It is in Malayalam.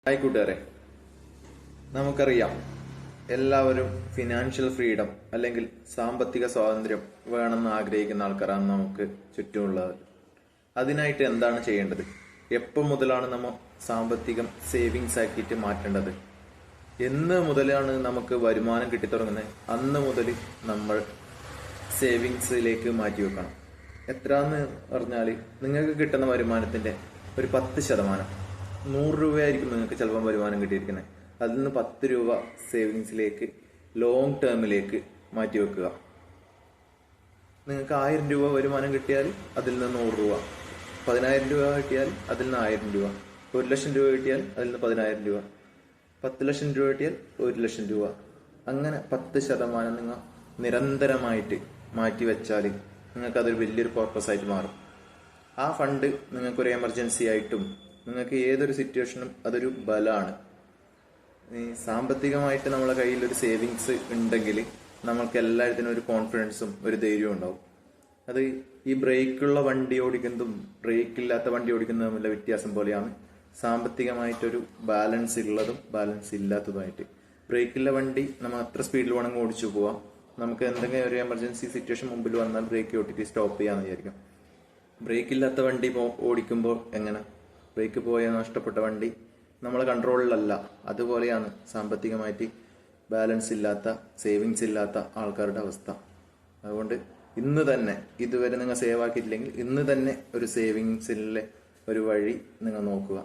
ഹായ് കൂട്ടുകാരെ, നമുക്കറിയാം എല്ലാവരും ഫിനാൻഷ്യൽ ഫ്രീഡം അല്ലെങ്കിൽ സാമ്പത്തിക സ്വാതന്ത്ര്യം വേണമെന്ന് ആഗ്രഹിക്കുന്ന ആൾക്കാരാണ് നമുക്ക് ചുറ്റുമുള്ളത്. അതിനായിട്ട് എന്താണ് ചെയ്യേണ്ടത്? എപ്പോൾ മുതലാണ് നമ്മൾ സാമ്പത്തികം സേവിങ്സ് ആക്കിയിട്ട് മാറ്റേണ്ടത്? എന്ന് മുതലാണ് നമുക്ക് വരുമാനം കിട്ടിത്തുടങ്ങുന്നത് അന്ന് മുതൽ നമ്മൾ സേവിങ്സിലേക്ക് മാറ്റി വെക്കണം. എത്രയെന്ന് പറഞ്ഞാൽ നിങ്ങൾക്ക് കിട്ടുന്ന വരുമാനത്തിന്റെ ഒരു 10%, 100 രൂപയായിരിക്കും നിങ്ങൾക്ക് ചിലപ്പോൾ വരുമാനം കിട്ടിയിരിക്കുന്നത്. അതിൽ നിന്ന് 10 രൂപ സേവിങ്സിലേക്ക് ലോങ് ടേമിലേക്ക് മാറ്റി വെക്കുക. നിങ്ങൾക്ക് 1000 രൂപ വരുമാനം കിട്ടിയാൽ അതിൽ നിന്ന് 100 രൂപ, 10,000 രൂപ കിട്ടിയാൽ അതിൽ നിന്ന് 1000 രൂപ, 1,00,000 രൂപ കിട്ടിയാൽ അതിൽ നിന്ന് 10,000 രൂപ, 10,00,000 രൂപ കിട്ടിയാൽ 1,00,000 രൂപ. അങ്ങനെ 10% നിങ്ങൾ നിരന്തരമായിട്ട് മാറ്റി വെച്ചാൽ നിങ്ങൾക്ക് അതൊരു വലിയൊരു പർപ്പസ് ആയിട്ട് മാറും. ആ ഫണ്ട് നിങ്ങൾക്കൊരു എമർജൻസി ആയിട്ടും നിങ്ങൾക്ക് ഏതൊരു സിറ്റുവേഷനും അതൊരു ബലമാണ്. ഈ സാമ്പത്തികമായിട്ട് നമ്മളെ കയ്യിൽ ഒരു സേവിങ്സ് ഉണ്ടെങ്കിൽ നമ്മൾക്ക് എല്ലാത്തിനും ഒരു കോൺഫിഡൻസും ഒരു ധൈര്യവും ഉണ്ടാവും. അത് ഈ ബ്രേക്കുള്ള വണ്ടി ഓടിക്കുന്നതും ബ്രേക്ക് ഇല്ലാത്ത വണ്ടി ഓടിക്കുന്നതും തമ്മിലുള്ള വ്യത്യാസം പോലെയാണ് സാമ്പത്തികമായിട്ടൊരു ബാലൻസ് ഉള്ളതും ബാലൻസ് ഇല്ലാത്തതുമായിട്ട്. ബ്രേക്കുള്ള വണ്ടി നമ്മൾ അത്ര സ്പീഡിൽ വേണമെങ്കിൽ ഓടിച്ചു പോവാം. നമുക്ക് എന്തെങ്കിലും ഒരു എമർജൻസി സിറ്റുവേഷൻ മുമ്പിൽ വന്നാൽ ബ്രേക്ക് ഓട്ടിട്ട് സ്റ്റോപ്പ് ചെയ്യാമെന്ന് വിചാരിക്കും. ബ്രേക്ക് ഇല്ലാത്ത വണ്ടി ഓടിക്കുമ്പോൾ എങ്ങനെ? ബ്രേക്ക് പോയ നഷ്ടപ്പെട്ട വണ്ടി നമ്മളെ കൺട്രോളിലല്ല. അതുപോലെയാണ് സാമ്പത്തികമായിട്ട് ബാലൻസ് ഇല്ലാത്ത, സേവിങ്സ് ഇല്ലാത്ത ആൾക്കാരുടെ അവസ്ഥ. അതുകൊണ്ട് ഇന്ന് തന്നെ, ഇതുവരെ നിങ്ങൾ സേവ് ആക്കിയിട്ടില്ലെങ്കിൽ ഇന്ന് തന്നെ ഒരു സേവിങ്സിലെ ഒരു വഴി നിങ്ങൾ നോക്കുക.